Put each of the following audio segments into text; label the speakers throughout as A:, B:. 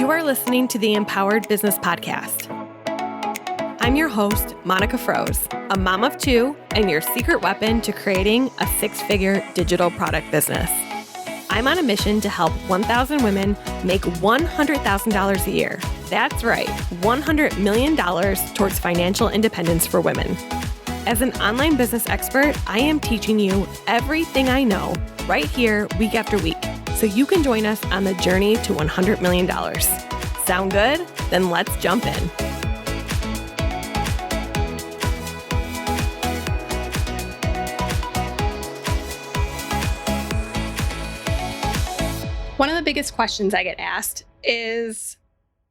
A: You are listening to the Empowered Business Podcast. I'm your host, Monica Froese, a mom of two and your secret weapon to creating a six-figure digital product business. I'm on a mission to help 1,000 women make $100,000 a year. That's right, $100 million towards financial independence for women. As an online business expert, I am teaching you everything I know right here week after week, so you can join us on the journey to $100 million. Sound good? Then let's jump in. One of the biggest questions I get asked is,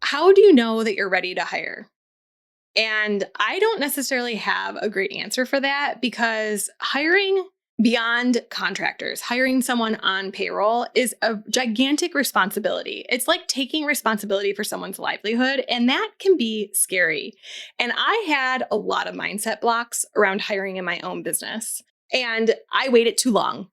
A: how do you know that you're ready to hire? And I don't necessarily have a great answer for that, because hiring beyond contractors, hiring someone on payroll is a gigantic responsibility. It's like taking responsibility for someone's livelihood, and that can be scary. And I had a lot of mindset blocks around hiring in my own business, and I waited too long.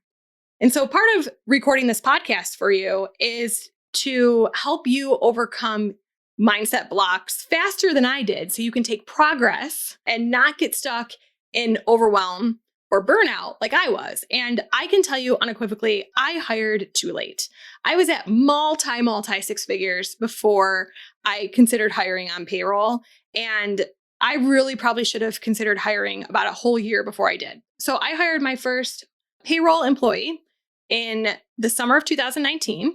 A: And so part of recording this podcast for you is to help you overcome mindset blocks faster than I did, so you can take progress and not get stuck in overwhelm or burnout like I was. And I can tell you unequivocally, I hired too late. I was at multi six figures before I considered hiring on payroll. And I really probably should have considered hiring about a whole year before I did. So I hired my first payroll employee in the summer of 2019.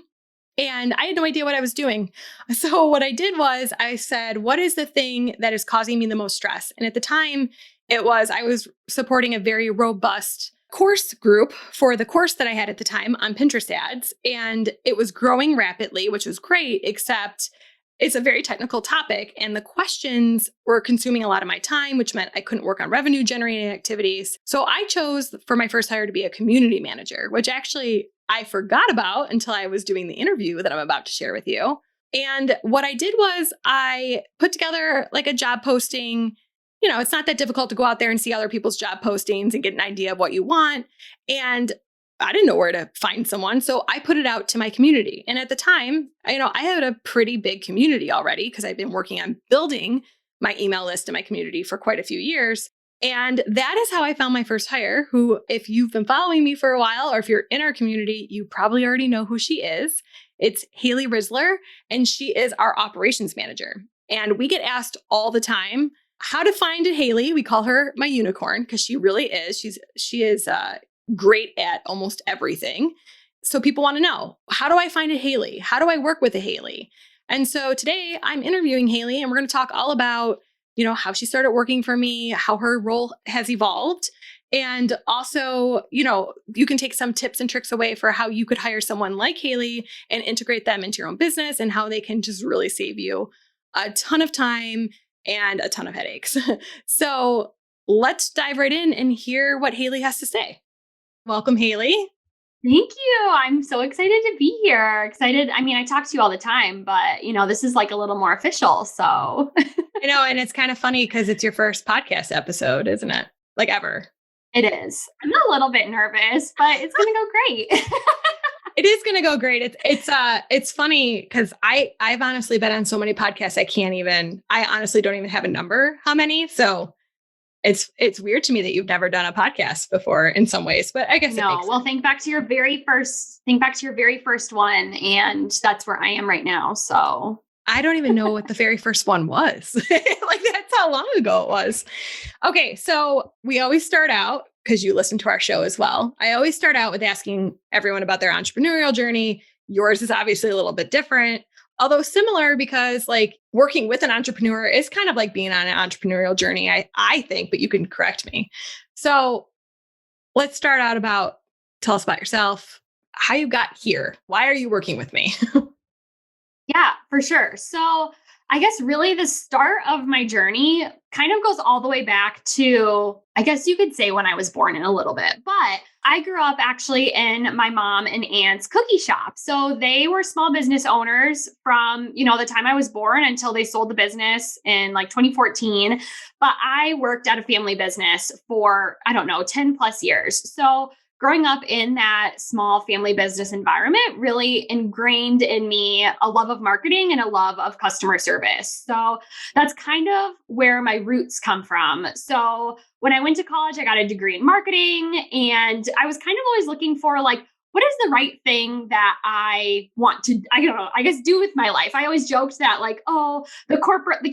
A: And I had no idea what I was doing. So what I did was I said, what is the thing that is causing me the most stress? And at the time, I was supporting a very robust course group for the course that I had at the time on Pinterest ads. And it was growing rapidly, which was great, except it's a very technical topic. And the questions were consuming a lot of my time, which meant I couldn't work on revenue generating activities. So I chose for my first hire to be a community manager, which actually I forgot about until I was doing the interview that I'm about to share with you. And what I did was I put together like a job posting. You know, it's not that difficult to go out there and see other people's job postings and get an idea of what you want. And I didn't know where to find someone. So I put it out to my community. And at the time, I had a pretty big community already, because I've been working on building my email list in my community for quite a few years. And that is how I found my first hire, who, if you've been following me for a while, or if you're in our community, you probably already know who she is. It's Hayley Rissler, and she is our operations manager. And we get asked all the time how to find a Hayley. We call her my unicorn, because she really is. She is great at almost everything. So people want to know, how do I find a Hayley? How do I work with a Hayley? And so today I'm interviewing Hayley, and we're going to talk all about how she started working for me, how her role has evolved. And also, you can take some tips and tricks away for how you could hire someone like Hayley and integrate them into your own business, and how they can just really save you a ton of time and a ton of headaches. So let's dive right in and hear what Hayley has to say. Welcome, Hayley.
B: Thank you. I'm so excited to be here. Excited. I mean, I talk to you all the time, but this is like a little more official. So
A: and it's kind of funny because it's your first podcast episode, isn't it? Like ever.
B: It is. I'm a little bit nervous, but it's going to go great.
A: It is going to go great. It's funny because I've honestly been on so many podcasts. I honestly don't even have a number how many. So it's weird to me that you've never done a podcast before in some ways, but I guess it makes sense.
B: Well, think back to your very first one, and that's where I am right now. So
A: I don't even know what the very first one was. Like, that's how long ago it was. Okay. So we always start out, because you listen to our show as well, I always start out with asking everyone about their entrepreneurial journey. Yours is obviously a little bit different, although similar, because like working with an entrepreneur is kind of like being on an entrepreneurial journey, I think, but you can correct me. So let's start out tell us about yourself, how you got here. Why are you working with me?
B: Yeah, for sure. So I guess really the start of my journey kind of goes all the way back to, I guess you could say, when I was born in a little bit, but I grew up actually in my mom and aunt's cookie shop. So they were small business owners from, the time I was born until they sold the business in like 2014. But I worked at a family business for, 10 plus years. So growing up in that small family business environment really ingrained in me a love of marketing and a love of customer service. So that's kind of where my roots come from. So when I went to college, I got a degree in marketing, and I was kind of always looking for like, what is the right thing that I want to, I don't know, I guess do with my life. I always joked that like, oh, the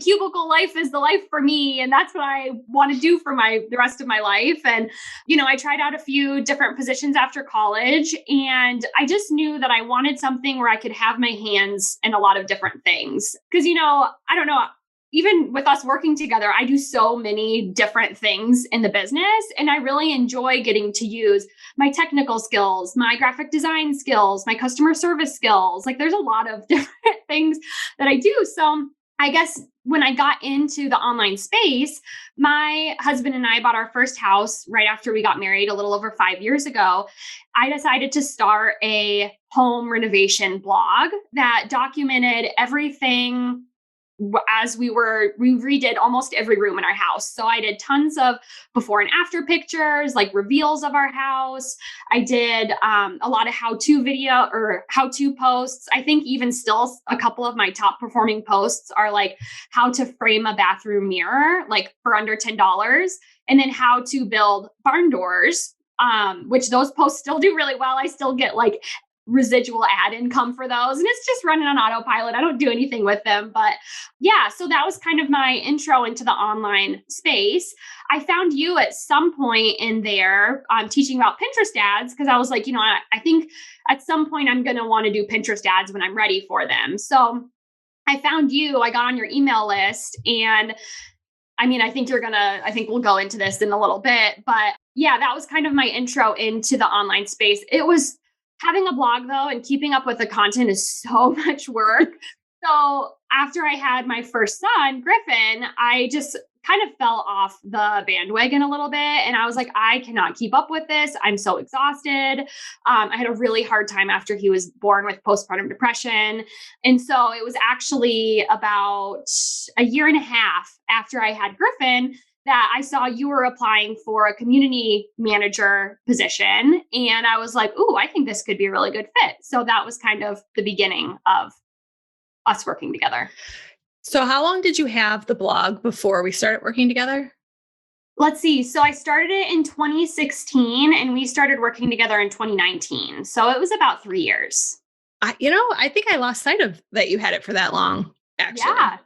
B: cubicle life is the life for me. And that's what I want to do for the rest of my life. And, I tried out a few different positions after college, and I just knew that I wanted something where I could have my hands in a lot of different things. Cause, I don't know, even with us working together, I do so many different things in the business, and I really enjoy getting to use my technical skills, my graphic design skills, my customer service skills. Like there's a lot of different things that I do. So I guess when I got into the online space, my husband and I bought our first house right after we got married a little over 5 years ago. I decided to start a home renovation blog that documented everything as we redid almost every room in our house. So I did tons of before and after pictures, like reveals of our house. I did a lot of how-to video or how-to posts. I think even still a couple of my top performing posts are like how to frame a bathroom mirror, like for under $10, and then how to build barn doors, which those posts still do really well. I still get like residual ad income for those. And it's just running on autopilot. I don't do anything with them. But yeah, so that was kind of my intro into the online space. I found you at some point in there teaching about Pinterest ads, because I was like, I think at some point I'm going to want to do Pinterest ads when I'm ready for them. So I found you, I got on your email list, and I think we'll go into this in a little bit, but yeah, that was kind of my intro into the online space. It was having a blog though, and keeping up with the content is so much work. So after I had my first son, Griffin, I just kind of fell off the bandwagon a little bit. And I was like, I cannot keep up with this. I'm so exhausted. I had a really hard time after he was born with postpartum depression. And so it was actually about a year and a half after I had Griffin that I saw you were applying for a community manager position. And I was like, ooh, I think this could be a really good fit. So that was kind of the beginning of us working together.
A: So how long did you have the blog before we started working together?
B: Let's see. So I started it in 2016 and we started working together in 2019. So it was about 3 years.
A: I think I lost sight of that you had it for that long, actually.
B: Yeah.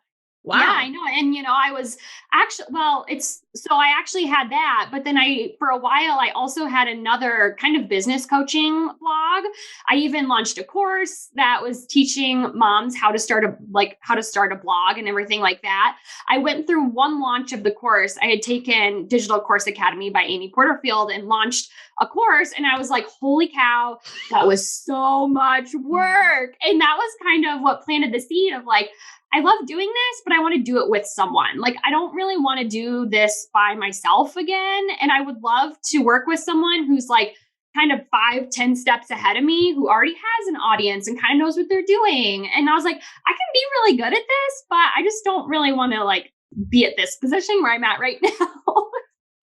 A: Wow.
B: Yeah, I know. And, I was actually, I actually had that, but then for a while, I also had another kind of business coaching blog. I even launched a course that was teaching moms how to start a blog and everything like that. I went through one launch of the course. I had taken Digital Course Academy by Amy Porterfield and launched a course. And I was like, holy cow, that was so much work. And that was kind of what planted the seed of like, I love doing this, but I want to do it with someone. Like, I don't really want to do this by myself again. And I would love to work with someone who's like kind of 5-10 steps ahead of me, who already has an audience and kind of knows what they're doing. And I was like, I can be really good at this, but I just don't really want to like be at this position where I'm at right now.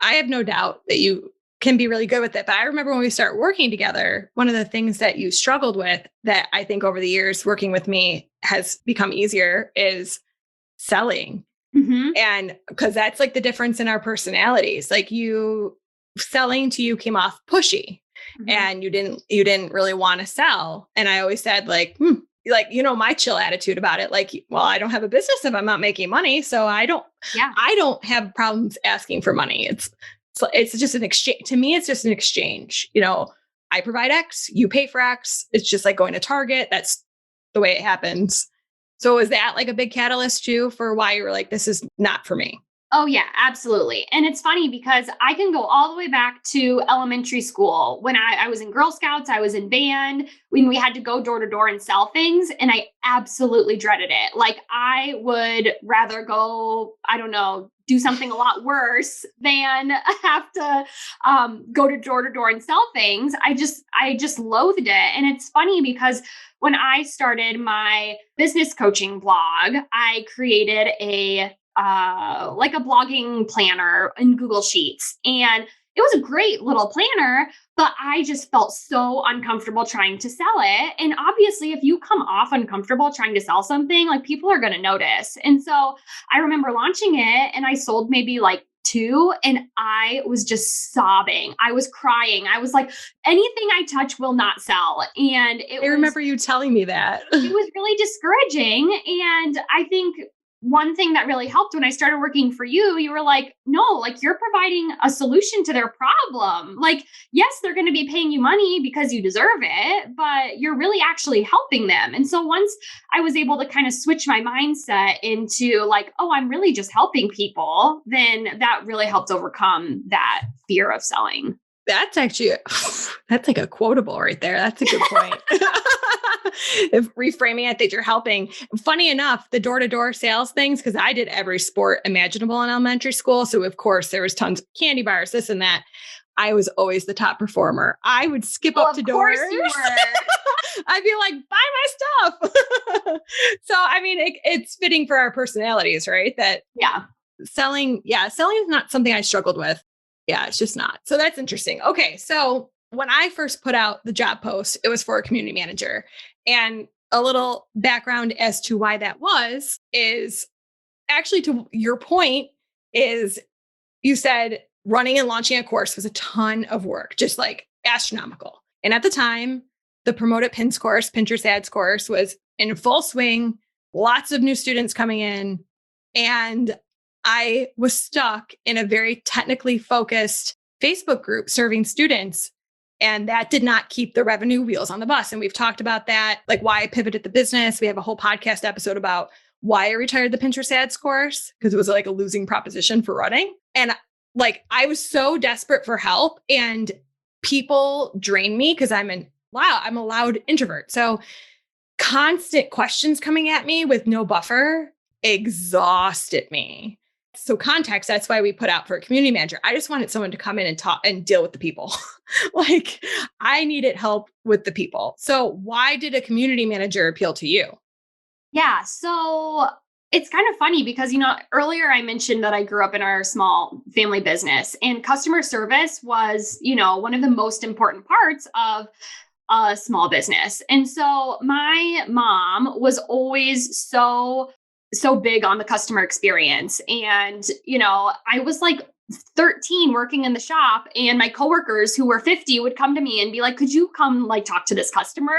A: I have no doubt that you can be really good with it. But I remember when we started working together, one of the things that you struggled with that I think over the years working with me has become easier is selling.
B: Mm-hmm.
A: And because that's like the difference in our personalities. Like selling to you came off pushy, mm-hmm. and you didn't really want to sell. And I always said like my chill attitude about it. Like, well, I don't have a business if I'm not making money. So I don't have problems asking for money. It's just an exchange. To me, it's just an exchange. I provide X, you pay for X. It's just like going to Target. That's the way it happens. So is that like a big catalyst too for why you were like, this is not for me?
B: Oh, yeah, absolutely. And it's funny because I can go all the way back to elementary school. When I was in Girl Scouts, I was in band, when we had to go door to door and sell things. And I absolutely dreaded it. Like I would rather go, I don't know, do something a lot worse than have to go to door and sell things. I just loathed it. And it's funny because when I started my business coaching blog, I created a blogging planner in Google Sheets. And it was a great little planner, but I just felt so uncomfortable trying to sell it. And obviously, if you come off uncomfortable trying to sell something, like people are going to notice. And so I remember launching it and I sold maybe like two, and I was just sobbing. I was crying. I was like, anything I touch will not sell. And
A: I remember you telling me that.
B: it was really discouraging. And I think one thing that really helped when I started working for you, you were like, no, like you're providing a solution to their problem. Like, yes, they're going to be paying you money because you deserve it, but you're really actually helping them. And so once I was able to kind of switch my mindset into like, oh, I'm really just helping people, then that really helped overcome that fear of selling.
A: That's actually, that's like a quotable right there. That's a good point. If reframing it that you're helping. Funny enough, the door-to-door sales things, because I did every sport imaginable in elementary school. So of course there was tons of candy bars, this and that. I was always the top performer. I would skip up to doors.
B: Of course you were.
A: I'd be like, buy my stuff. So, I mean, it's fitting for our personalities, right? That selling is not something I struggled with. Yeah, it's just not. So that's interesting. Okay. So when I first put out the job post, it was for a community manager. And a little background as to why that was is actually to your point is you said running and launching a course was a ton of work, just like astronomical. And at the time, the Promote It Pins course, Pinterest ads course was in full swing, lots of new students coming in. And I was stuck in a very technically focused Facebook group serving students. And that did not keep the revenue wheels on the bus. And we've talked about that, like why I pivoted the business. We have a whole podcast episode about why I retired the Pinterest ads course, because it was like a losing proposition for running. And like, I was so desperate for help and people drain me because I'm a loud introvert. So constant questions coming at me with no buffer exhausted me. So context, that's why we put out for a community manager. I just wanted someone to come in and talk and deal with the people. Like I needed help with the people. So why did a community manager appeal to you?
B: Yeah. So it's kind of funny because, earlier I mentioned that I grew up in our small family business, and customer service was, one of the most important parts of a small business. And so my mom was always so big on the customer experience. And, I was like 13 working in the shop, and my coworkers who were 50 would come to me and be like, could you come like talk to this customer?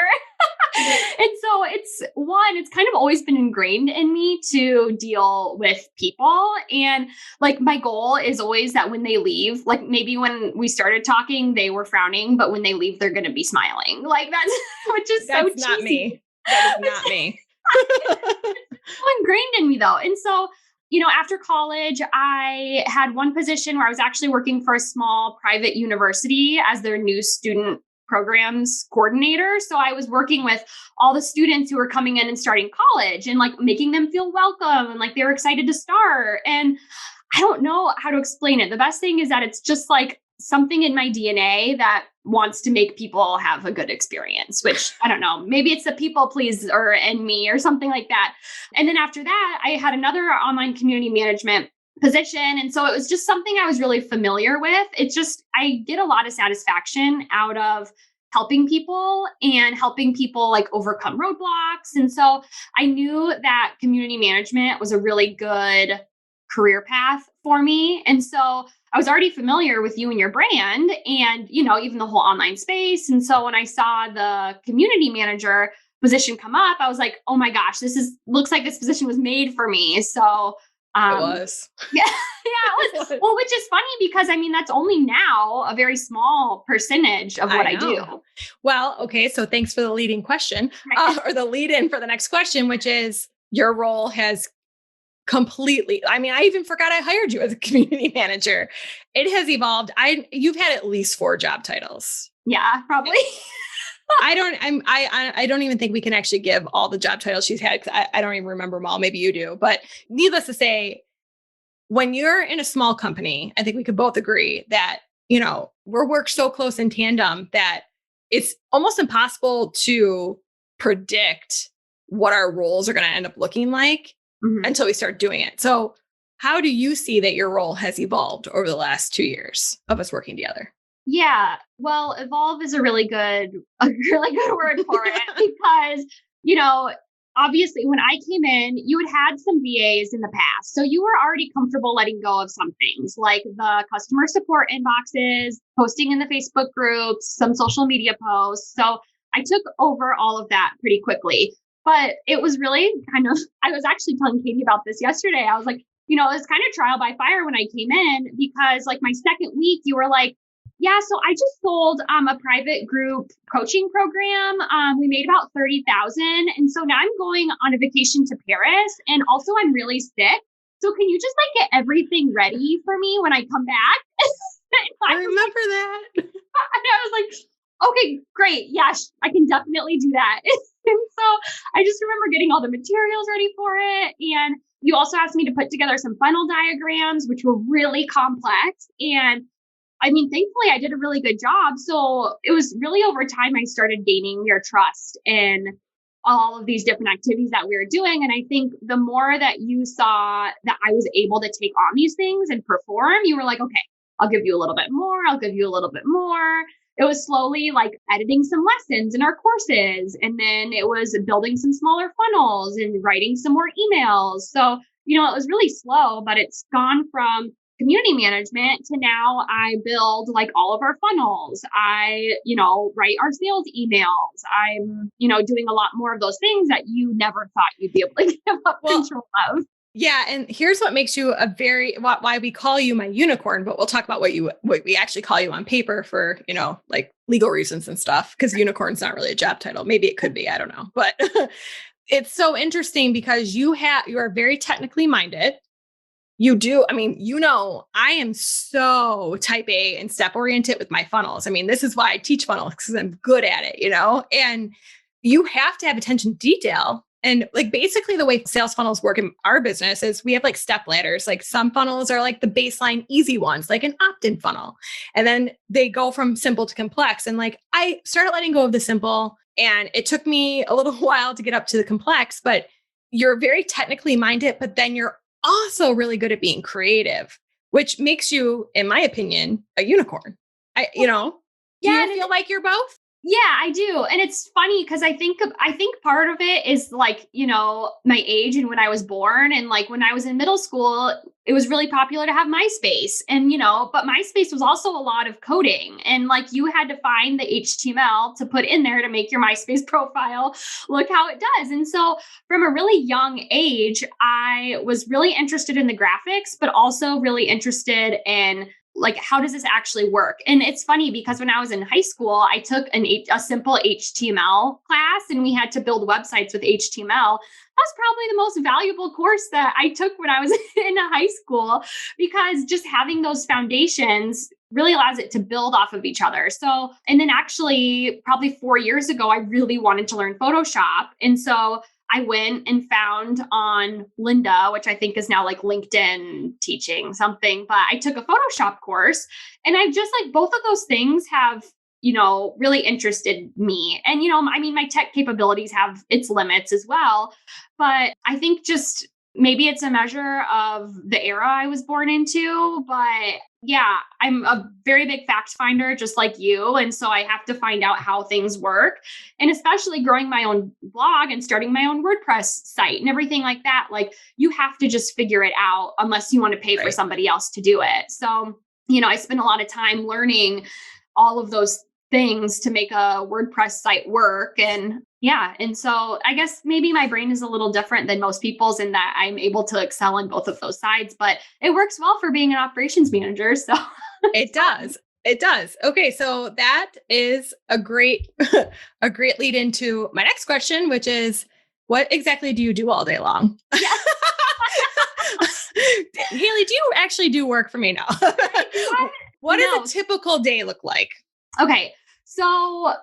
B: And so it's kind of always been ingrained in me to deal with people. And like my goal is always that when they leave, like maybe when we started talking, they were frowning, but when they leave, they're going to be smiling. Like which is so cheesy.
A: Not me. That is not me.
B: Ingrained in me though. And so, after college, I had one position where I was actually working for a small private university as their new student programs coordinator. So I was working with all the students who were coming in and starting college and like making them feel welcome and like they were excited to start. And I don't know how to explain it. The best thing is that it's just like something in my DNA that wants to make people have a good experience, which I don't know, maybe it's the people pleaser in me or something like that. And then after that, I had another online community management position. And so it was just something I was really familiar with. It's just, I get a lot of satisfaction out of helping people and helping people like overcome roadblocks. And so I knew that community management was a really good career path for me. And so I was already familiar with you and your brand and, even the whole online space. And so when I saw the community manager position come up, I was like, oh my gosh, looks like this position was made for me. So
A: it was.
B: Yeah, it was. Well, which is funny because that's only now a very small percentage of what I do.
A: Well, okay. So thanks for the leading question or the lead in for the next question, which is your role has completely. I even forgot I hired you as a community manager. It has evolved. You've had at least 4 job titles.
B: Yeah, probably.
A: I don't even think we can actually give all the job titles she's had because I don't even remember them all. Maybe you do. But needless to say, when you're in a small company, I think we could both agree that, we're worked so close in tandem that it's almost impossible to predict what our roles are going to end up looking like until we start doing it. So How do you see that your role has evolved over the last 2 years of us working together?
B: Yeah. Well, evolve is a really good word for it because, you know, obviously when I came in, you had some VAs in the past. So you were already comfortable letting go of some things like the customer support inboxes, posting in the Facebook groups, some social media posts. So I took over all of that pretty quickly. But it was really I was actually telling Katie about this yesterday. I was like, it was kind of trial by fire when I came in because like my second week, you were like, yeah, so I just sold a private group coaching program. We made about 30,000, and so now I'm going on a vacation to Paris, and also I'm really sick. So can you just like get everything ready for me when I come back?
A: I remember that.
B: And I was like, okay, great, yeah, I can definitely do that. And so I just remember getting all the materials ready for it, and you also asked me to put together some funnel diagrams, which were really complex. And I mean, thankfully, I did a really good job. So it was really over time I started gaining your trust in all of these different activities that we were doing. And I think the more that you saw that I was able to take on these things and perform, you were like, okay, I'll give you a little bit more. I'll give you a little bit more. It was slowly like editing some lessons in our courses. And then it was building some smaller funnels and writing some more emails. So, it was really slow, but it's gone from community management to now I build like all of our funnels. I, write our sales emails. I'm, doing a lot more of those things that you never thought you'd be able to give up control of.
A: Yeah. And here's what makes you why we call you my unicorn, but we'll talk about what we actually call you on paper for, like legal reasons and stuff. Cause unicorn's not really a job title. Maybe it could be, I don't know, but it's so interesting because you are very technically minded. You do. I mean, I am so type A and step oriented with my funnels. I mean, this is why I teach funnels because I'm good at it, and you have to have attention to detail. And like basically the way sales funnels work in our business is we have like step ladders. Like some funnels are like the baseline easy ones, like an opt-in funnel. And then they go from simple to complex. And like I started letting go of the simple and it took me a little while to get up to the complex, but you're very technically minded, but then you're also really good at being creative, which makes you, in my opinion, a unicorn. Do you feel like you're both?
B: Yeah, I do. And it's funny because I think part of it is like, my age and when I was born. And like when I was in middle school, it was really popular to have MySpace. And, but MySpace was also a lot of coding. And like you had to find the HTML to put in there to make your MySpace profile look how it does. And so from a really young age, I was really interested in the graphics, but also really interested in like, how does this actually work? And it's funny because when I was in high school, I took a simple HTML class and we had to build websites with HTML. That's probably the most valuable course that I took when I was in high school, because just having those foundations really allows it to build off of each other. So, and then actually probably 4 years ago, I really wanted to learn Photoshop. And so I went and found on Lynda, which I think is now like LinkedIn teaching something, but I took a Photoshop course and I've just like both of those things have, really interested me. And, I mean, my tech capabilities have its limits as well, but I think just maybe it's a measure of the era I was born into, but yeah, I'm a very big fact finder, just like you. And so I have to find out how things work. And especially growing my own blog and starting my own WordPress site and everything like that. Like you have to just figure it out unless you want to pay for somebody else to do it. So, I spend a lot of time learning all of those things to make a WordPress site work. And yeah. And so I guess maybe my brain is a little different than most people's in that I'm able to excel in both of those sides, but it works well for being an operations manager. So
A: it does. It does. Okay. So that is a great lead into my next question, which is what exactly do you do all day long? Yeah. Hayley, do you actually do work for me now? What does a typical day look like?
B: Okay. So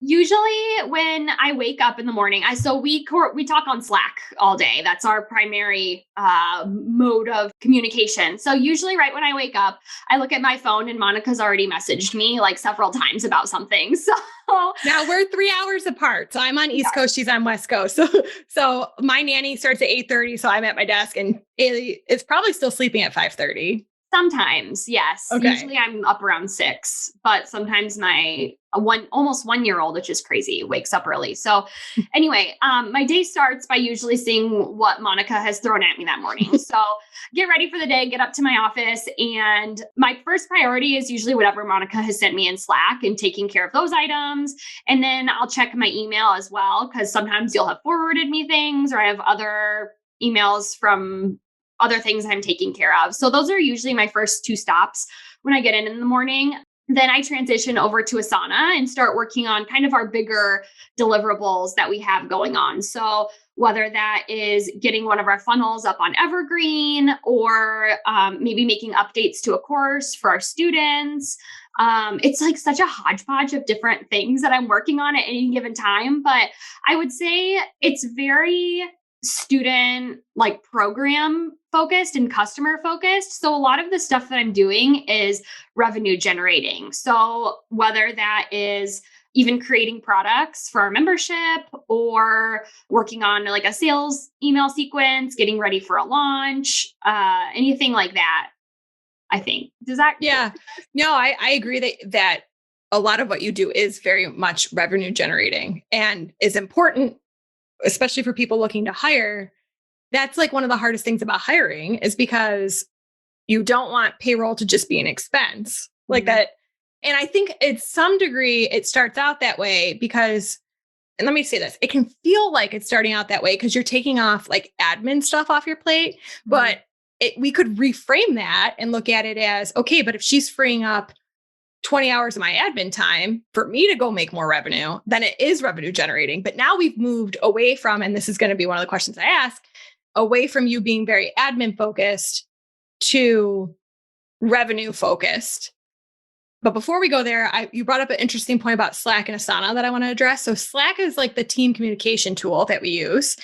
B: Usually when I wake up in the morning, we talk on Slack all day. That's our primary mode of communication. So usually right when I wake up, I look at my phone and Monica's already messaged me like several times about something. So
A: Now we're 3 hours apart. So I'm on East Coast, she's on West Coast. So my nanny starts at 8:30. So I'm at my desk and Hayley is probably still sleeping at 5:30.
B: sometimes, yes.
A: Okay.
B: Usually I'm up around 6, but sometimes my almost 1 year old, which is crazy, wakes up early. So anyway, my day starts by usually seeing what Monica has thrown at me that morning. So get ready for the day, get up to my office. And my first priority is usually whatever Monica has sent me in Slack and taking care of those items. And then I'll check my email as well, because sometimes you'll have forwarded me things or I have other emails from other things I'm taking care of. So those are usually my first 2 stops when I get in the morning. Then I transition over to Asana and start working on kind of our bigger deliverables that we have going on. So whether that is getting one of our funnels up on Evergreen or maybe making updates to a course for our students. It's like such a hodgepodge of different things that I'm working on at any given time. But I would say it's very student like program focused and customer focused. So a lot of the stuff that I'm doing is revenue generating. So whether that is even creating products for our membership or working on like a sales email sequence, getting ready for a launch, anything like that, I think. Does that?
A: Yeah. No, I agree that a lot of what you do is very much revenue generating and is important, especially for people looking to hire. That's like one of the hardest things about hiring is because you don't want payroll to just be an expense like that. And I think it's some degree, it starts out that way because, and let me say this, it can feel like it's starting out that way because you're taking off like admin stuff off your plate, but we could reframe that and look at it as, okay, but if she's freeing up 20 hours of my admin time for me to go make more revenue, then it is revenue generating. But now we've moved away from, and this is going to be one of the questions I ask, away from you being very admin focused to revenue focused. But before we go there, you brought up an interesting point about Slack and Asana that I want to address. So Slack is like the team communication tool that we use.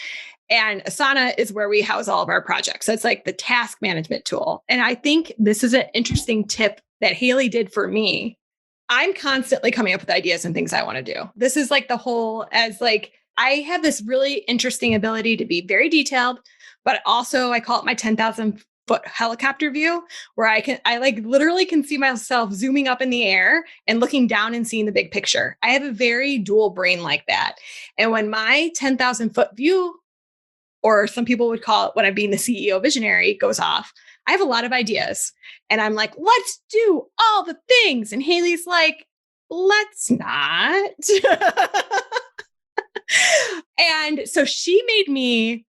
A: And Asana is where we house all of our projects. So it's like the task management tool. And I think this is an interesting tip that Hayley did for me. I'm constantly coming up with ideas and things I want to do. This is like the whole, as like, I have this really interesting ability to be very detailed, but also I call it my 10,000 foot helicopter view, where I like literally can see myself zooming up in the air and looking down and seeing the big picture. I have a very dual brain like that. And when my 10,000 foot view, or some people would call it when I'm being the CEO visionary, goes off, I have a lot of ideas. And I'm like, let's do all the things. And Hayley's like, let's not. And so she made me,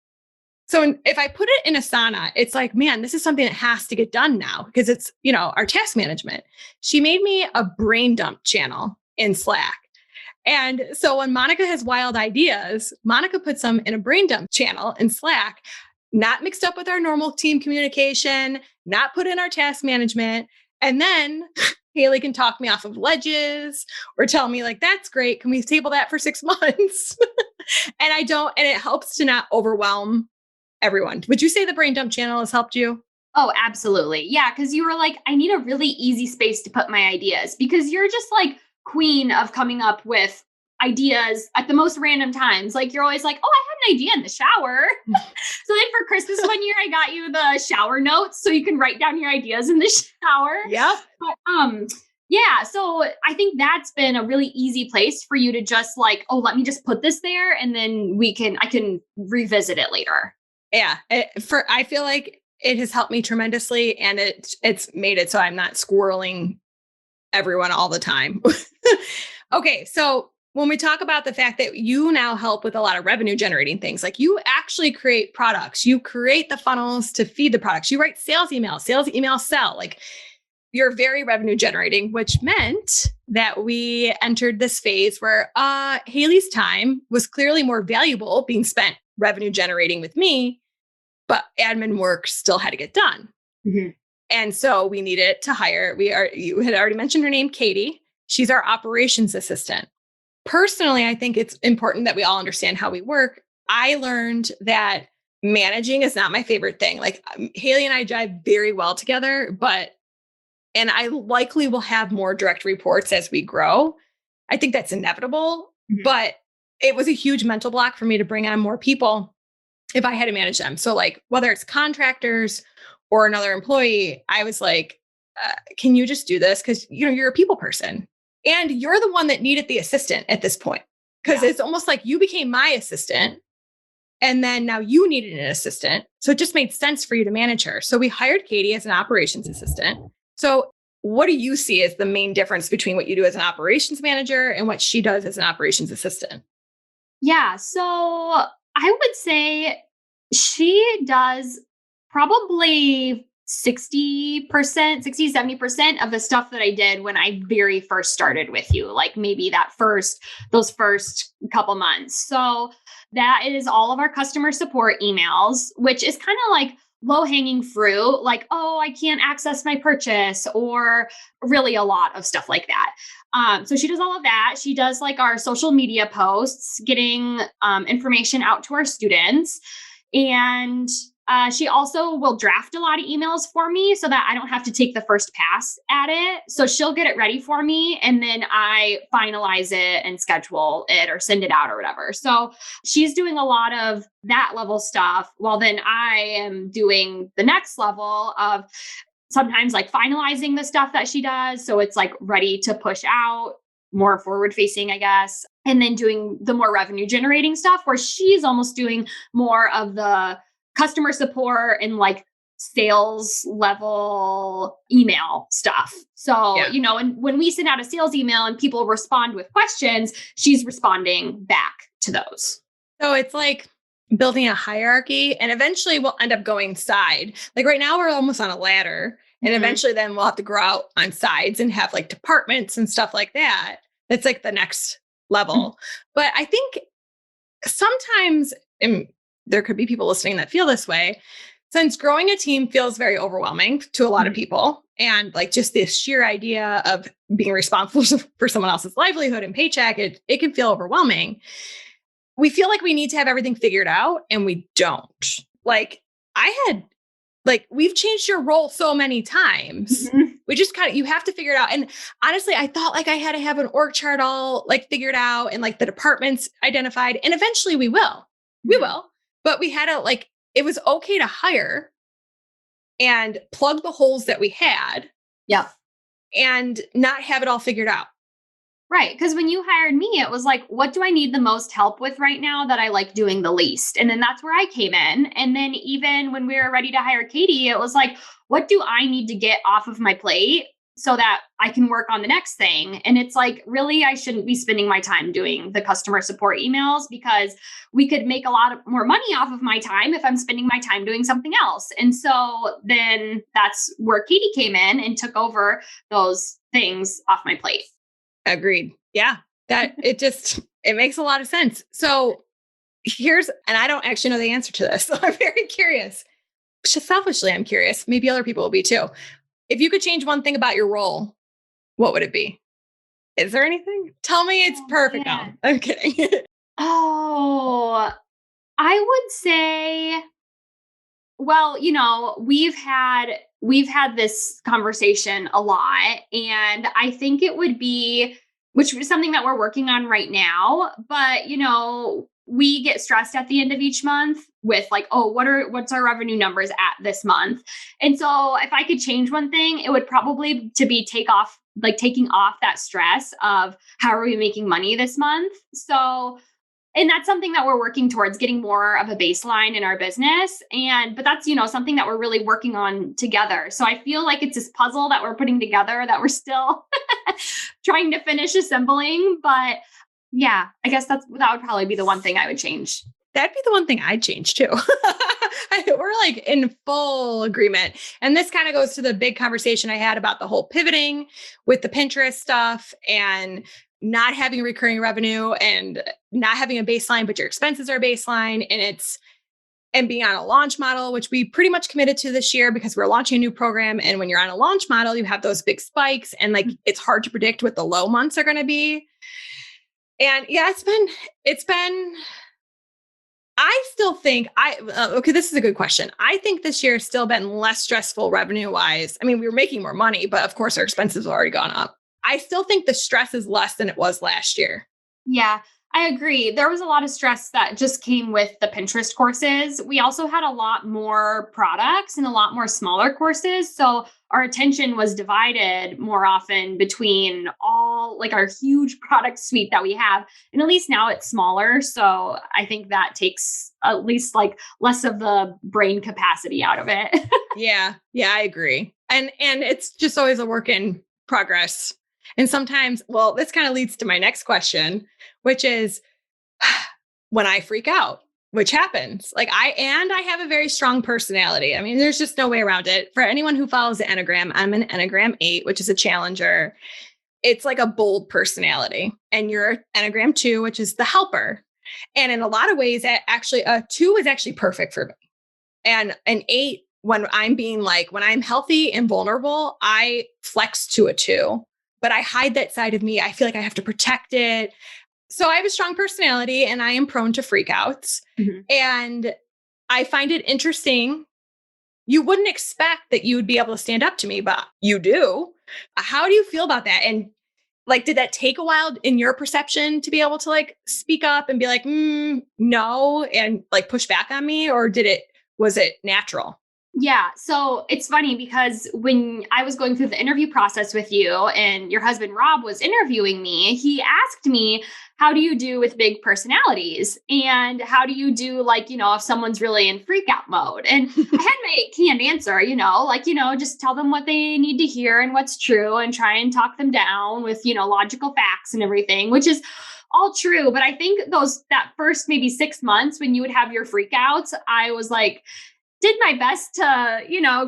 A: so if I put it in Asana, it's like, man, this is something that has to get done now because it's, our task management. She made me a brain dump channel in Slack. And so when Monica has wild ideas, Monica puts them in a brain dump channel in Slack, not mixed up with our normal team communication, not put in our task management. And then Hayley can talk me off of ledges or tell me like, that's great. Can we table that for 6 months? And it helps to not overwhelm everyone. Would you say the brain dump channel has helped you?
B: Oh, absolutely. Yeah. Cause you were like, I need a really easy space to put my ideas because you're just like queen of coming up with ideas at the most random times. Like you're always like, oh, I had an idea in the shower. So then for Christmas one year, I got you the shower notes so you can write down your ideas in the shower.
A: Yep.
B: But, yeah. So I think that's been a really easy place for you to just like, oh, let me just put this there and then I can revisit it later.
A: Yeah. I feel like it has helped me tremendously and it's made it so I'm not squirreling everyone all the time. Okay. So when we talk about the fact that you now help with a lot of revenue generating things, like you actually create products, you create the funnels to feed the products, you write sales emails sell, like you're very revenue generating, which meant that we entered this phase where Hayley's time was clearly more valuable being spent revenue generating with me, but admin work still had to get done. Mm-hmm. And so we needed to hire, you had already mentioned her name, Katie. She's our operations assistant. personally, I think it's important that we all understand how we work. I learned that managing is not my favorite thing. Like Hayley and I jive very well together, and I likely will have more direct reports as we grow. I think that's inevitable, but it was a huge mental block for me to bring on more people if I had to manage them. So like whether it's contractors or another employee, I was like, can you just do this? Because you're a people person and you're the one that needed the assistant at this point. Because it's almost like you became my assistant and then now you needed an assistant. So it just made sense for you to manage her. So we hired Katie as an operations assistant. So what do you see as the main difference between what you do as an operations manager and what she does as an operations assistant?
B: Yeah. So I would say she does probably 60%, 70% of the stuff that I did when I very first started with you, like maybe those first couple months. So that is all of our customer support emails, which is kind of like low hanging fruit, like, oh, I can't access my purchase, or really a lot of stuff like that. So she does all of that. She does like our social media posts, getting information out to our students. And she also will draft a lot of emails for me so that I don't have to take the first pass at it. So she'll get it ready for me and then I finalize it and schedule it or send it out or whatever. So she's doing a lot of that level stuff while then I am doing the next level of sometimes like finalizing the stuff that she does. So it's like ready to push out, more forward facing, I guess. And then doing the more revenue generating stuff where she's almost doing more of the customer support and like sales level email stuff. So, and when we send out a sales email and people respond with questions, she's responding back to those.
A: So it's like building a hierarchy and eventually we'll end up going side. Like right now we're almost on a ladder and eventually then we'll have to grow out on sides and have like departments and stuff like that. That's like the next level. But I think sometimes there could be people listening that feel this way, since growing a team feels very overwhelming to a lot of people. And like just this sheer idea of being responsible for someone else's livelihood and paycheck, it can feel overwhelming. We feel like we need to have everything figured out and we don't. Like we've changed your role so many times. We just you have to figure it out. And honestly, I thought like I had to have an org chart all like figured out and like the departments identified. And eventually we will. We will. But we had to it was okay to hire and plug the holes that we had.
B: Yeah.
A: And not have it all figured out.
B: Right. Because when you hired me, it was like, what do I need the most help with right now that I like doing the least? And then that's where I came in. And then even when we were ready to hire Katie, it was like, what do I need to get off of my plate so that I can work on the next thing? And it's like, really, I shouldn't be spending my time doing the customer support emails because we could make a lot more money off of my time if I'm spending my time doing something else. And so then that's where Katie came in and took over those things off my plate.
A: Agreed. Yeah. That it makes a lot of sense. So and I don't actually know the answer to this. So I'm very curious. Just selfishly, I'm curious. Maybe other people will be too. If you could change one thing about your role, what would it be? Is there anything? Tell me it's perfect. No, I'm kidding.
B: I would say, well, we've had this conversation a lot, and I think it would be, which is something that we're working on right now, but we get stressed at the end of each month with like, oh, what's our revenue numbers at this month? And so if I could change one thing, it would probably to be taking off that stress of how are we making money this month? So, and that's something that we're working towards, getting more of a baseline in our business. But that's, something that we're really working on together. So I feel like it's this puzzle that we're putting together that we're still trying to finish assembling. But yeah, I guess that would probably be the one thing I would change.
A: That'd be the one thing I'd change too. We're like in full agreement. And this kind of goes to the big conversation I had about the whole pivoting with the Pinterest stuff and not having recurring revenue and not having a baseline, but your expenses are baseline. And being on a launch model, which we pretty much committed to this year because we're launching a new program. And when you're on a launch model, you have those big spikes and it's hard to predict what the low months are going to be. And yeah, it's been, I still think okay, this is a good question. I think this year has still been less stressful revenue wise. I mean, we were making more money, but of course our expenses have already gone up. I still think the stress is less than it was last year.
B: Yeah, I agree. There was a lot of stress that just came with the Pinterest courses. We also had a lot more products and a lot more smaller courses. So our attention was divided more often between all like our huge product suite that we have. And at least now it's smaller. So I think that takes at least like less of the brain capacity out of it.
A: Yeah. Yeah, I agree. And it's just always a work in progress. And sometimes, well, this kind of leads to my next question, which is when I freak out, which happens. Like I have a very strong personality. I mean, there's just no way around it. For anyone who follows the Enneagram, I'm an Enneagram 8, which is a challenger. It's like a bold personality. And you're Enneagram 2, which is the helper. And in a lot of ways, actually, a 2 is actually perfect for me. And an 8, when when I'm healthy and vulnerable, I flex to a 2, but I hide that side of me. I feel like I have to protect it. So I have a strong personality and I am prone to freakouts.
B: Mhm.
A: And I find it interesting. You wouldn't expect that you would be able to stand up to me, but you do. How do you feel about that? And like, did that take a while in your perception to be able to like speak up and be like, no, and like push back on me? Or was it natural?
B: Yeah. So it's funny because when I was going through the interview process with you and your husband Rob was interviewing me, he asked me, how do you do with big personalities? And how do you do, like, if someone's really in freak out mode? And I had my canned answer, just tell them what they need to hear and what's true and try and talk them down with, logical facts and everything, which is all true. But I think that first maybe 6 months when you would have your freakouts, I was like, did my best to,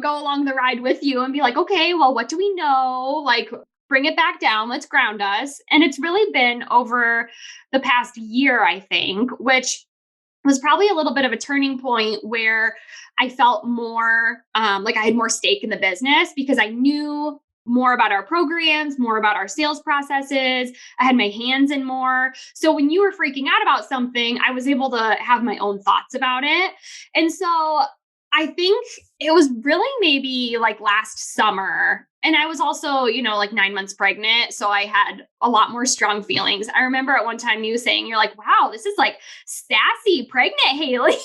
B: go along the ride with you and be like, okay, well, what do we know? Like, bring it back down. Let's ground us. And it's really been over the past year, I think, which was probably a little bit of a turning point where I felt more like I had more stake in the business because I knew more about our programs, more about our sales processes. I had my hands in more. So when you were freaking out about something, I was able to have my own thoughts about it. And so I think it was really maybe like last summer. And I was also, like 9 months pregnant. So I had a lot more strong feelings. I remember at one time you saying, you're like, wow, this is like sassy pregnant Hayley.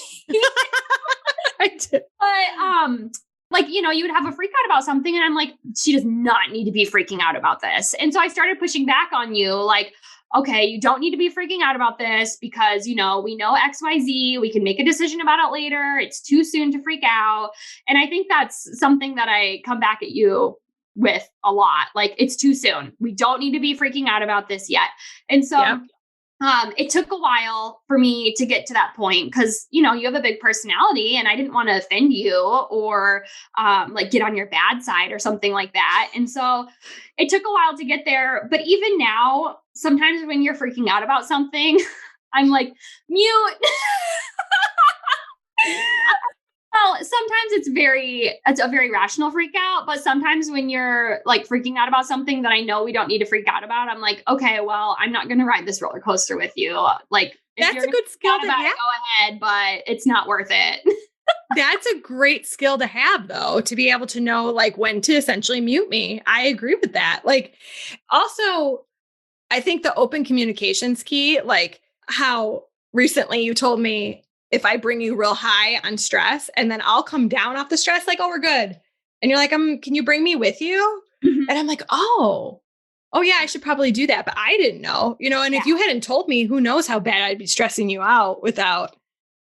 A: I did.
B: But like, you would have a freak out about something. And I'm like, she does not need to be freaking out about this. And so I started pushing back on you, like, okay, you don't need to be freaking out about this because, we know XYZ. We can make a decision about it later. It's too soon to freak out. And I think that's something that I come back at you with a lot. Like, it's too soon. We don't need to be freaking out about this yet. And so
A: Yep.
B: It took a while for me to get to that point because, you have a big personality and I didn't want to offend you or like get on your bad side or something like that. And so it took a while to get there. But even now, sometimes when you're freaking out about something, I'm like, mute. Well, sometimes it's a very rational freak out, but sometimes when you're like freaking out about something that I know we don't need to freak out about, I'm like, okay, well, I'm not going to ride this roller coaster with you. Like, if
A: That's
B: you're
A: a
B: gonna
A: good
B: freak
A: skill
B: out
A: to
B: about it,
A: have.
B: go ahead, but it's not worth it.
A: That's a great skill to have, though, to be able to know like when to essentially mute me. I agree with that. Like, also, I think the open communication's key. Like how recently you told me if I bring you real high on stress and then I'll come down off the stress, like, oh, we're good. And you're like, can you bring me with you?
B: Mhm.
A: And I'm like, oh yeah, I should probably do that. But I didn't know, and
B: Yeah.
A: if you hadn't told me, who knows how bad I'd be stressing you out without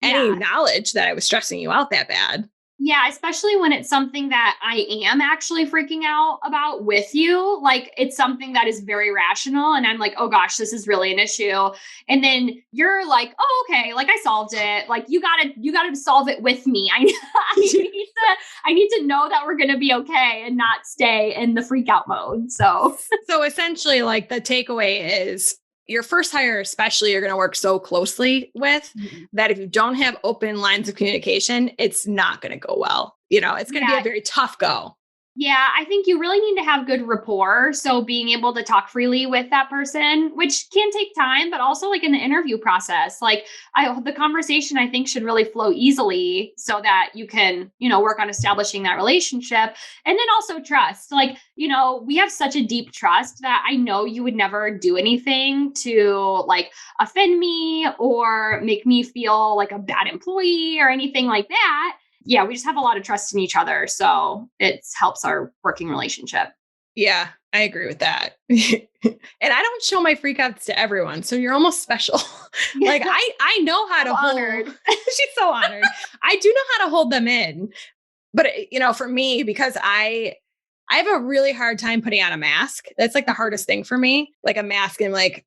A: any
B: Yeah.
A: knowledge that I was stressing you out that bad.
B: Yeah, especially when it's something that I am actually freaking out about with you. Like, it's something that is very rational. And I'm like, oh gosh, this is really an issue. And then you're like, oh, okay, like I solved it. Like, you gotta solve it with me. I need to know that we're gonna be okay and not stay in the freak out mode. So
A: So essentially, like the takeaway is your first hire, especially, you're going to work so closely with that if you don't have open lines of communication, it's not going to go well. It's going to be
B: yeah,
A: a very tough go.
B: Yeah, I think you really need to have good rapport. So being able to talk freely with that person, which can take time, but also like in the interview process, like the conversation I think should really flow easily so that you can, work on establishing that relationship. And then also trust. Like, we have such a deep trust that I know you would never do anything to like offend me or make me feel like a bad employee or anything like that. Yeah, we just have a lot of trust in each other. So it helps our working relationship.
A: Yeah, I agree with that. And I don't show my freakouts to everyone. So you're almost special. Like I know how
B: So
A: to
B: honored.
A: hold she's so honored. I do know how to hold them in. But for me, because I have a really hard time putting on a mask. That's like the hardest thing for me. Like a mask and like,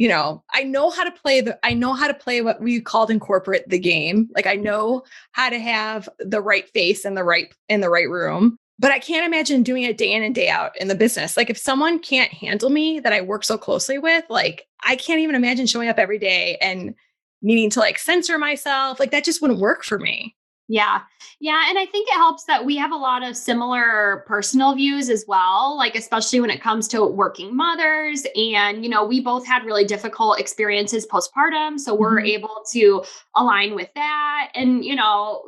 A: I know how to play what we called in corporate the game. Like I know how to have the right face in the right room. But I can't imagine doing it day in and day out in the business. Like if someone can't handle me that I work so closely with, like I can't even imagine showing up every day and needing to like censor myself. Like that just wouldn't work for me.
B: Yeah. Yeah. And I think it helps that we have a lot of similar personal views as well, like, especially when it comes to working mothers. And, we both had really difficult experiences postpartum. So we're
A: Mhm.
B: able to align with that. And, in our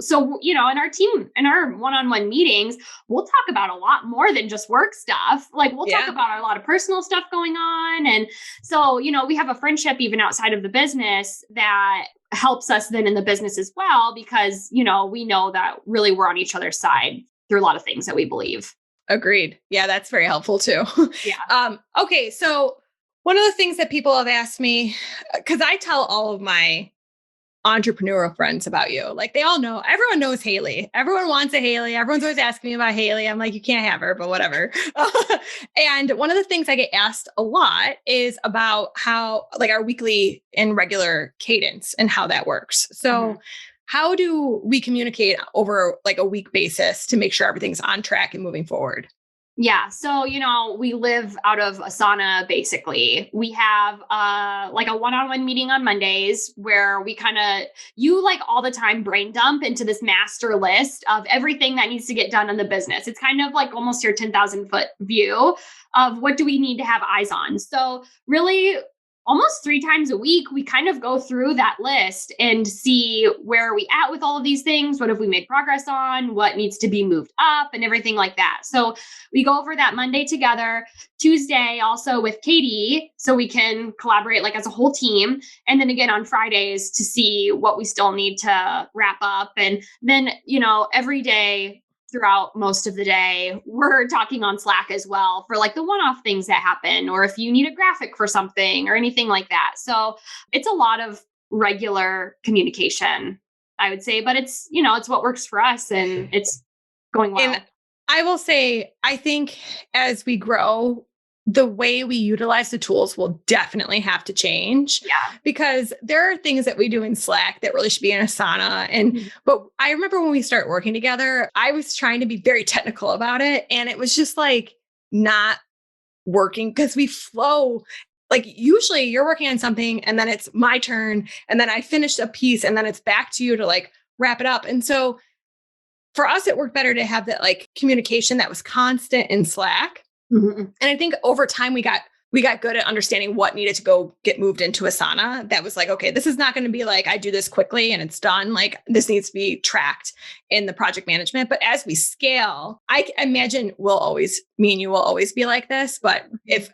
B: team, in our one on one meetings, we'll talk about a lot more than just work stuff. Like, we'll talk
A: Yeah.
B: about a lot of personal stuff going on. And so, we have a friendship even outside of the business that helps us then in the business as well because we know that really we're on each other's side through a lot of things that we believe.
A: Agreed. Yeah, that's very helpful too.
B: Yeah.
A: Okay, so one of the things that people have asked me, because I tell all of my entrepreneurial friends about you, like they all know, everyone knows Hayley. Everyone wants a Hayley. Everyone's always asking me about Hayley. I'm like, you can't have her, but whatever. And one of the things I get asked a lot is about how, like, our weekly and regular cadence and how that works. So, how do we communicate over like a week basis to make sure everything's on track and moving forward?
B: Yeah. So, we live out of Asana basically. We have like a one-on-one meeting on Mondays where we kind of you like all the time brain dump into this master list of everything that needs to get done in the business. It's kind of like almost your 10,000 foot view of what do we need to have eyes on. So, really almost 3 times a week, we kind of go through that list and see where are we at with all of these things? What have we made progress on? What needs to be moved up and everything like that. So we go over that Monday together, Tuesday also with Katie, so we can collaborate like as a whole team. And then again on Fridays to see what we still need to wrap up. And then, every day throughout most of the day, we're talking on Slack as well for like the one-off things that happen, or if you need a graphic for something or anything like that. So it's a lot of regular communication, I would say, but it's what works for us and it's going well.
A: And I will say, I think as we grow, the way we utilize the tools will definitely have to change
B: Yeah.
A: because there are things that we do in Slack that really should be in Asana. But I remember when we started working together, I was trying to be very technical about it. And it was just like not working because we flow. Like usually you're working on something and then it's my turn and then I finished a piece and then it's back to you to like wrap it up. And so for us, it worked better to have that like communication that was constant in Slack. And I think over time we got good at understanding what needed to go get moved into Asana. That was like, okay, this is not going to be like I do this quickly and it's done. Like this needs to be tracked in the project management. But as we scale, I imagine me and you will always be like this. But if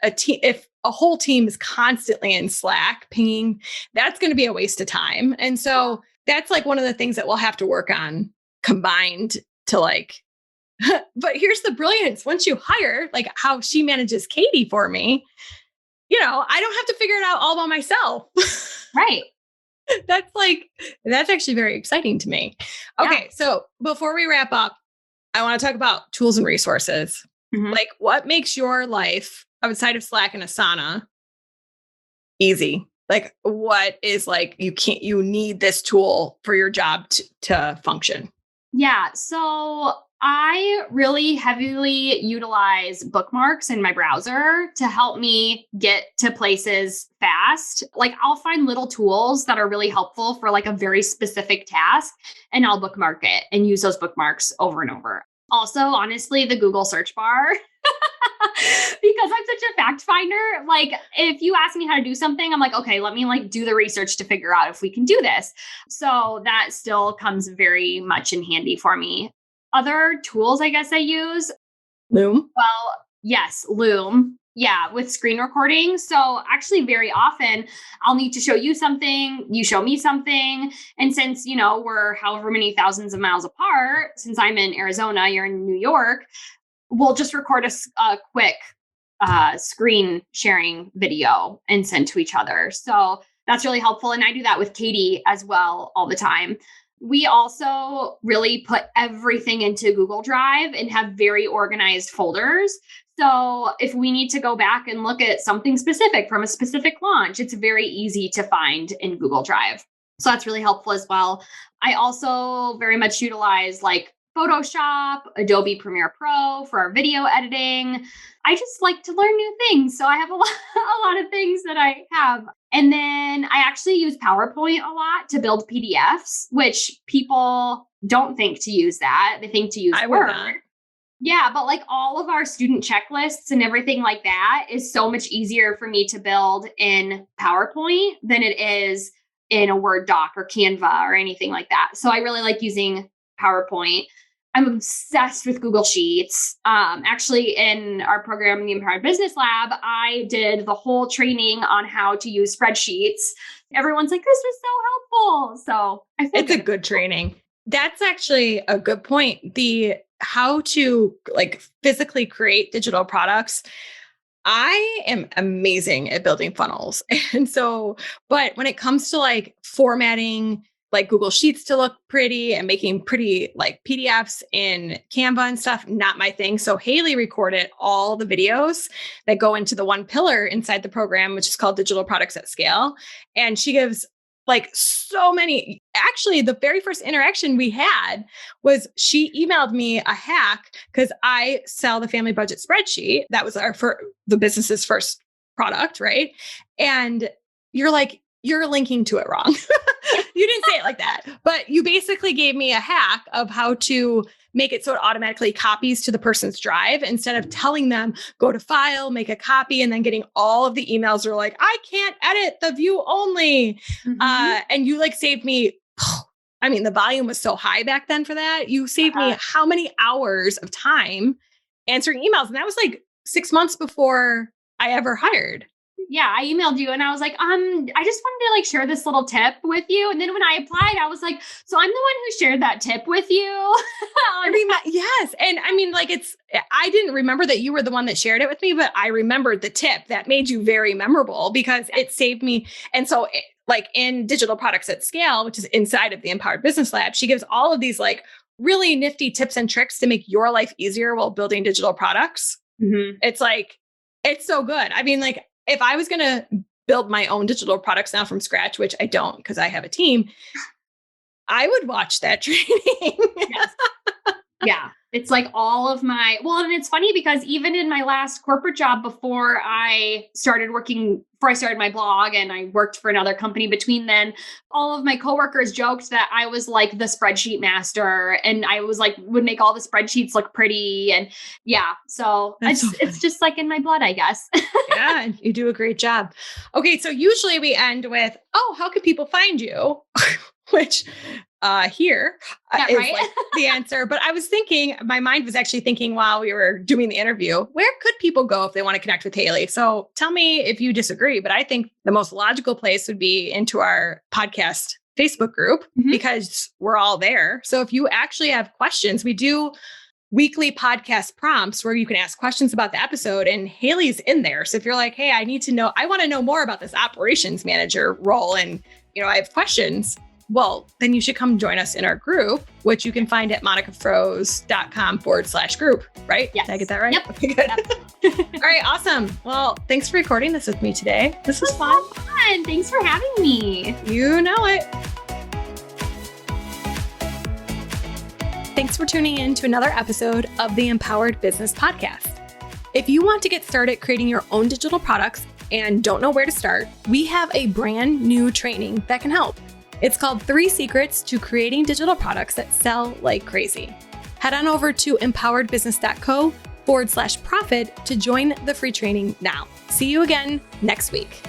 A: a whole team is constantly in Slack pinging, that's going to be a waste of time. And so that's like one of the things that we'll have to work on combined to like but here's the brilliance. Once you hire, like how she manages Katie for me, I don't have to figure it out all by myself.
B: Right.
A: That's actually very exciting to me. Okay.
B: Yeah.
A: So before we wrap up, I want to talk about tools and resources. Like what makes your life outside of Slack and Asana easy? Like what is like, you need this tool for your job to function.
B: Yeah. So I really heavily utilize bookmarks in my browser to help me get to places fast. Like I'll find little tools that are really helpful for like a very specific task and I'll bookmark it and use those bookmarks over and over. Also, honestly, the Google search bar. Because I'm such a fact finder. Like, if you ask me how to do something, I'm like, okay, let me do the research to figure out if we can do this. So that still comes very much in handy for me. Other tools I guess I use.
A: Loom.
B: Well, yes, Loom. Yeah, with screen recording. So actually very often I'll need to show you something, you show me something. And since, we're however many thousands of miles apart, since I'm in Arizona, you're in New York, we'll just record a quick screen sharing video and send to each other. So that's really helpful. And I do that with Katie as well all the time. We also really put everything into Google Drive and have very organized folders. So if we need to go back and look at something specific from a specific launch, it's very easy to find in Google Drive. So that's really helpful as well. I also very much utilize Photoshop, Adobe Premiere Pro for our video editing. I just like to learn new things. So I have a lot of things that I have. And then I actually use PowerPoint a lot to build PDFs, which people don't think to use that. They think to use Word. Yeah, but all of our student checklists and everything like that is so much easier for me to build in PowerPoint than it is in a Word doc or Canva or anything like that. So I really like using PowerPoint. I'm obsessed with Google Sheets. Actually, in our program, the Empowered Business Lab, I did the whole training on how to use spreadsheets. Everyone's like, this was so helpful. So I think
A: it's a good training. That's actually a good point. The how to physically create digital products. I am amazing at building funnels. And so, but when it comes to formatting Google Sheets to look pretty and making pretty PDFs in Canva and stuff, not my thing. So Hayley recorded all the videos that go into the one pillar inside the program, which is called Digital Products at Scale. And she gives so many. Actually, the very first interaction we had was she emailed me a hack because I sell the family budget spreadsheet. That was the business's first product, right? And you're linking to it wrong. You didn't say it like that, but you basically gave me a hack of how to make it so it automatically copies to the person's drive instead of telling them, go to file, make a copy, and then getting all of the emails are I can't edit the view only. Mm-hmm. And you saved me. The volume was so high back then for that. You saved me how many hours of time answering emails. And that was 6 months before I ever hired.
B: Yeah, I emailed you and I was like, I just wanted to share this little tip with you. And then when I applied, I was like, so I'm the one who shared that tip with you.
A: Yes. And I didn't remember that you were the one that shared it with me, but I remembered the tip that made you very memorable because it saved me. And so in Digital Products at Scale, which is inside of the Empowered Business Lab, she gives all of these really nifty tips and tricks to make your life easier while building digital products. Mm-hmm. It's so good. If I was going to build my own digital products now from scratch, which I don't because I have a team, I would watch that training.
B: Yes. Yeah. It's all of my, and it's funny because even in my last corporate job before I started my blog and I worked for another company between then, all of my coworkers joked that I was the spreadsheet master and I was would make all the spreadsheets look pretty. And yeah, so it's just in my blood, I guess.
A: Yeah, you do a great job. Okay. So usually we end with, how can people find you? Which here is
B: right?
A: The answer. But I was thinking, my mind was actually thinking while we were doing the interview, where could people go if they want to connect with Hayley? So tell me if you disagree, but I think the most logical place would be into our podcast Facebook group because we're all there. So if you actually have questions, we do weekly podcast prompts where you can ask questions about the episode and Hayley's in there. So if you're like, hey, I want to know more about this operations manager role and, I have questions. Well, then you should come join us in our group, which you can find at monicafroese.com/group, right?
B: Yes.
A: Did I get that right?
B: Yep.
A: Okay, good. All right, awesome. Well, thanks for recording this with me today. This was fun.
B: So fun. Thanks for having me.
A: You know it. Thanks for tuning in to another episode of the Empowered Business Podcast. If you want to get started creating your own digital products and don't know where to start, we have a brand new training that can help. It's called 3 Secrets to Creating Digital Products That Sell Like Crazy. Head on over to empoweredbusiness.co/profit to join the free training now. See you again next week.